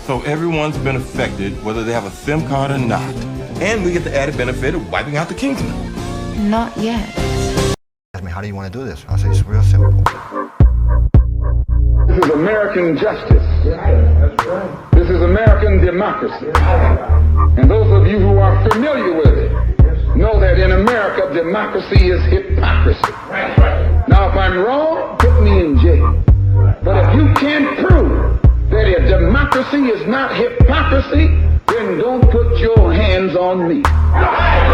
So everyone's been affected, whether they have a SIM card or not. And we get the added benefit of wiping out the Kingsmen. Not yet. Ask me, how do you want to do this? I say, it's real simple. This is American justice. That's right. This is American democracy. And those of you who are familiar with it know that in America, democracy is hypocrisy. Now, if I'm wrong, put me in jail. But if you can't prove that a democracy is not hypocrisy, then don't put your hands on me.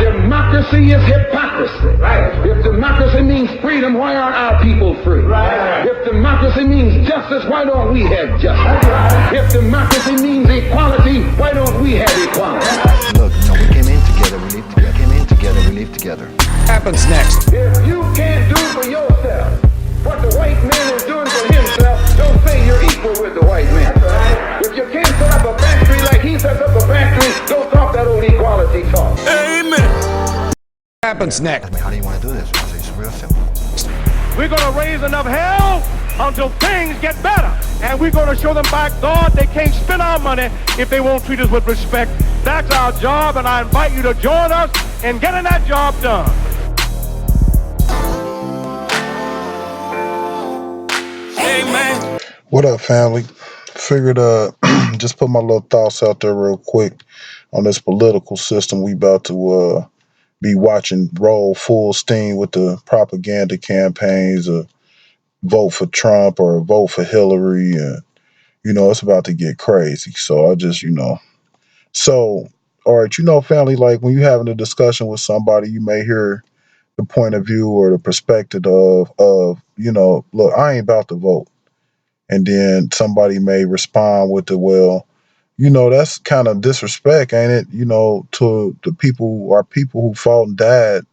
Democracy is hypocrisy. If democracy means freedom, why aren't our people free? If democracy means justice, why don't we have justice? If democracy means equality, why don't we have equality? Look, we came in together, we leave together. Came in together, we leave together. Happens next. If you can't do for yourself what the white man is doing for himself, don't say you're equal with the white man. If you can't set up a factory like he sets up a factory, don't talk that old equality talk. Amen. Happens next. Ask me, how do you want to do this? I say, it's real simple. We're going to raise enough hell until things get better. And we're going to show them by God they can't spend our money if they won't treat us with respect. That's our job, and I invite you to join us in getting that job done. Amen. What up, family? Figured just put my little thoughts out there real quick on this political system we about to be watching roll full steam with the propaganda campaigns, vote for Trump or vote for Hillary, and it's about to get crazy. So I just so all right, family, like when you're having a discussion with somebody, you may hear the point of view or the perspective of look, I ain't about to vote. And then somebody may respond with the, well, that's kind of disrespect, ain't it? To the people who fought and died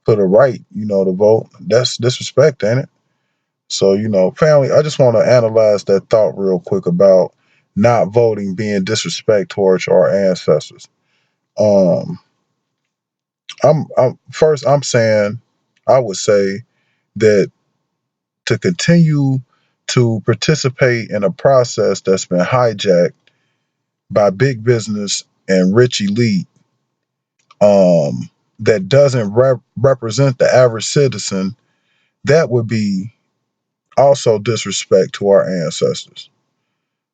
for the right, to vote. That's disrespect, ain't it? So, family, I just want to analyze that thought real quick about not voting being disrespect towards our ancestors. I'm saying, I would say that to continue to participate in a process that's been hijacked by big business and rich elite, that doesn't represent the average citizen, that would be also disrespect to our ancestors.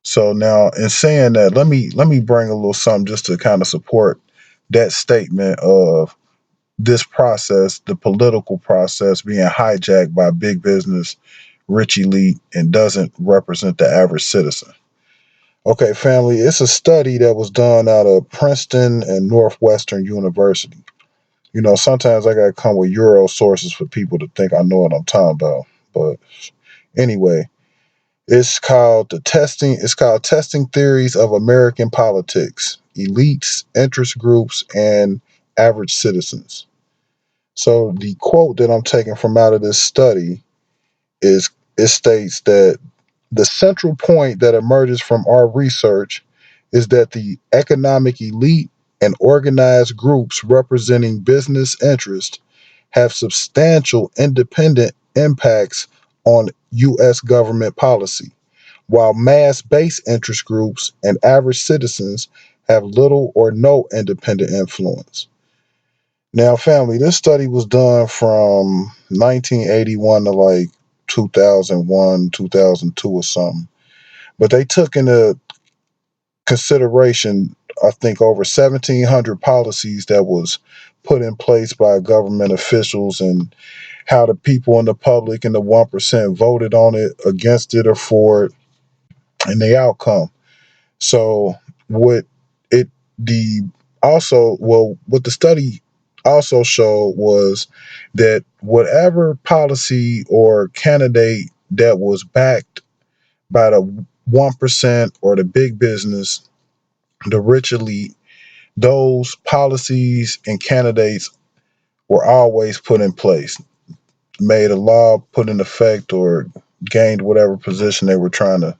So now, in saying that, let me bring a little something just to kind of support that statement of this process, the political process, being hijacked by big business, rich elite, and doesn't represent the average citizen. Okay, family, it's a study that was done out of Princeton and Northwestern University. Sometimes I gotta come with Euro sources for people to think I know what I'm talking about. But anyway, it's called Testing Theories of American Politics, Elites, Interest Groups, and Average Citizens. So the quote that I'm taking from out of this study is, it states that the central point that emerges from our research is that the economic elite and organized groups representing business interests have substantial independent impacts on U.S. government policy, while mass-based interest groups and average citizens have little or no independent influence. Now, family, this study was done from 1981 to like 2001, 2002 or something. But they took into consideration, I think, over 1,700 policies that was put in place by government officials and how the people in the public and the 1% voted on it, against it, or for it, and the outcome. So what what the study also showed was that whatever policy or candidate that was backed by the 1% or the big business, the rich elite, those policies and candidates were always put in place, made a law, put in effect, or gained whatever position they were trying to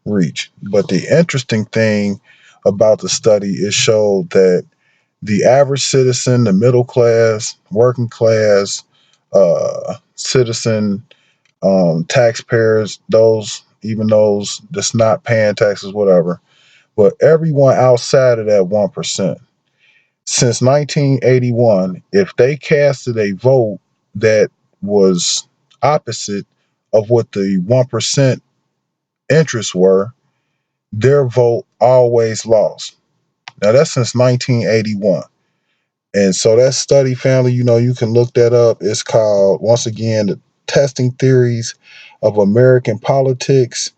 reach. But the interesting thing about the study, it showed that the average citizen, the middle class, working class, citizen, taxpayers, those that's not paying taxes, whatever, But everyone outside of that 1%, since 1981, if they casted a vote that was opposite of what the 1% interests were, their vote always lost. Now that's since 1981. And so that study, family, you can look that up. It's called, once again, the Testing Theories of American Politics,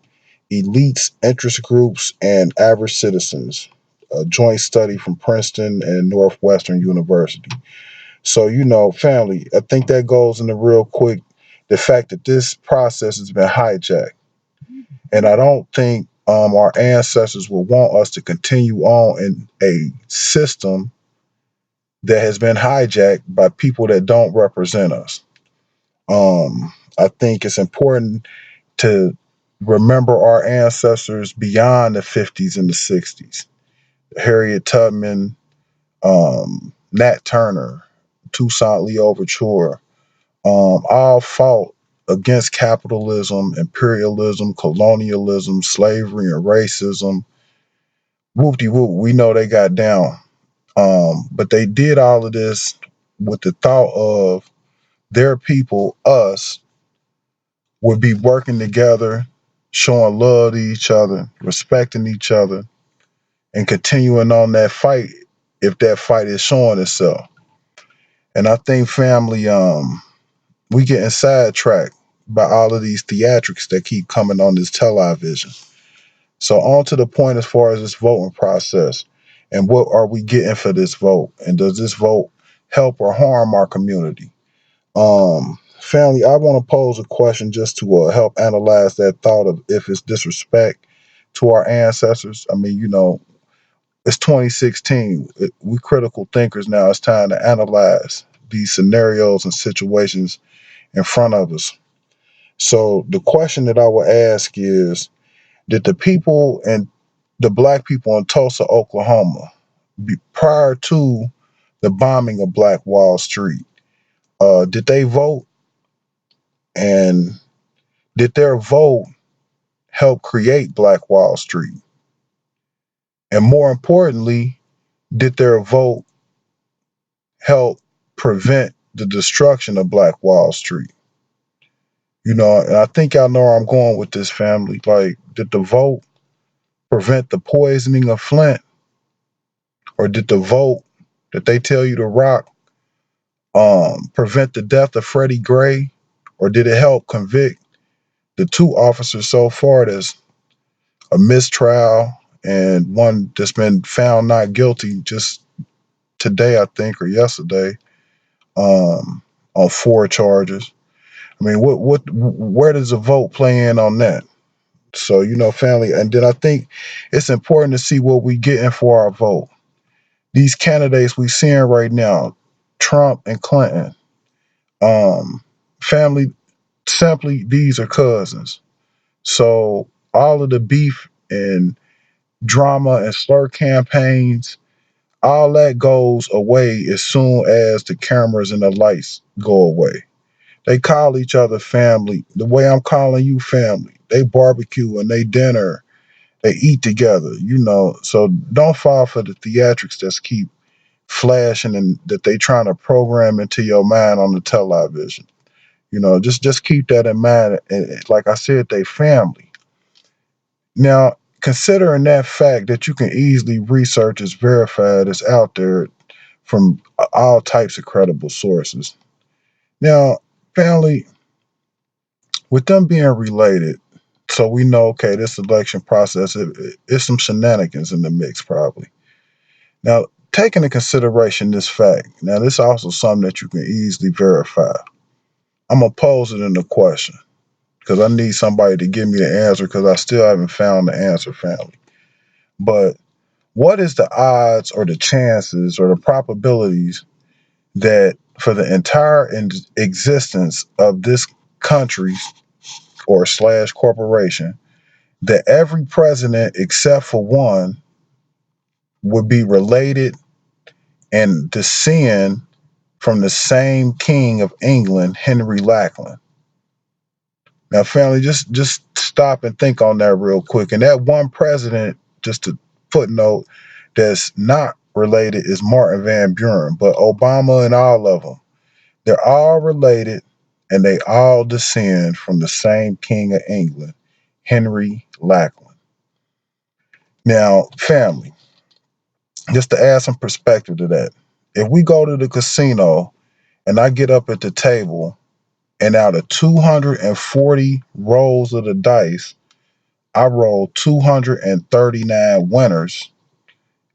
Elites, Interest Groups, and Average Citizens, a joint study from Princeton and Northwestern University. So, family, I think that goes into real quick the fact that this process has been hijacked. And I don't think our ancestors will want us to continue on in a system that has been hijacked by people that don't represent us. I think it's important to remember our ancestors beyond the 50s and the 60s. Harriet Tubman, Nat Turner, Toussaint Louverture, all fought against capitalism, imperialism, colonialism, slavery, and racism. Whoop-de-whoop, we know they got down. But they did all of this with the thought of their people, us, would be working together, showing love to each other, respecting each other, and continuing on that fight if that fight is showing itself. And I think, family, we getting sidetracked by all of these theatrics that keep coming on this television. So on to the point as far as this voting process and what are we getting for this vote? And does this vote help or harm our community? Family, I want to pose a question just to help analyze that thought of if it's disrespect to our ancestors. I mean, it's 2016. We critical thinkers now. It's time to analyze these scenarios and situations in front of us. So the question that I would ask is, did the people and the black people in Tulsa, Oklahoma, prior to the bombing of Black Wall Street, did they vote? And did their vote help create Black Wall Street? And more importantly, did their vote help prevent the destruction of Black Wall Street? And I think y'all know where I'm going with this, family. Like, did the vote prevent the poisoning of Flint? Or did the vote that they tell you to rock prevent the death of Freddie Gray? Or did it help convict the two officers so far that's a mistrial and one that's been found not guilty just today, I think, or yesterday, on 4 charges? I mean, where does the vote play in on that? So, family, and then I think it's important to see what we getting for our vote. These candidates we seeing right now, Trump and Clinton, family, simply, these are cousins. So all of the beef and drama and slur campaigns, all that goes away as soon as the cameras and the lights go away. They call each other family the way I'm calling you family. They barbecue and they dinner, they eat together, So don't fall for the theatrics that keep flashing and that they trying to program into your mind on the television. Just keep that in mind. And like I said, they family. Now, considering that fact that you can easily research is verified, it's out there from all types of credible sources. Now, family, with them being related, so we know, okay, this election process, it's some shenanigans in the mix, probably. Now, taking into consideration this fact, now this is also something that you can easily verify. I'm going to pose it in the question because I need somebody to give me the answer because I still haven't found the answer, family. But what is the odds or the chances or the probabilities that for the entire existence of this country or / corporation, that every president except for one would be related and descend from the same king of England, Henry Lackland? Now, family, just stop and think on that real quick. And that one president, footnote that's not related is Martin Van Buren, but Obama and all of them, they're all related and they all descend from the same king of England, Henry Lackland. Now, family, just to add some perspective to that, if we go to the casino and I get up at the table and out of 240 rolls of the dice, I roll 239 winners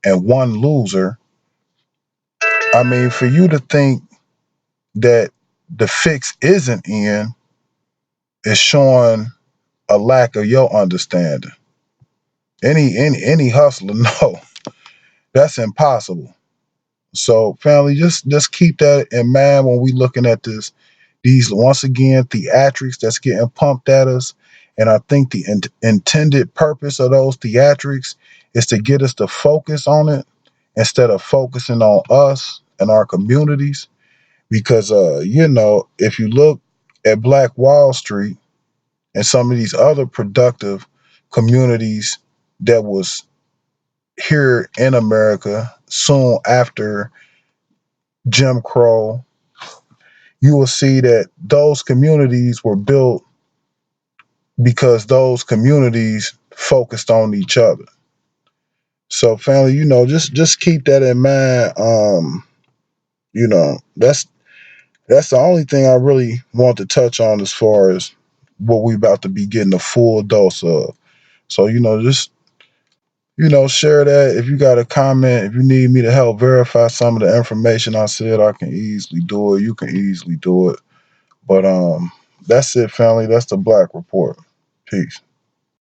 and one loser. I mean, for you to think that the fix isn't in is showing a lack of your understanding. Any hustler know that's impossible. So, family, just keep that in mind when we looking at this. These once again theatrics that's getting pumped at us, and I think the intended purpose of those theatrics is to get us to focus on it instead of focusing on us and our communities. Because if you look at Black Wall Street and some of these other productive communities that was here in America soon after Jim Crow, you will see that those communities were built because those communities focused on each other. So, family, just keep that in mind. That's the only thing I really want to touch on as far as what we about to be getting a full dose of. So, just share that. If you got a comment, if you need me to help verify some of the information I said, I can easily do it. You can easily do it. But that's it, family. That's the Black Report. Peace.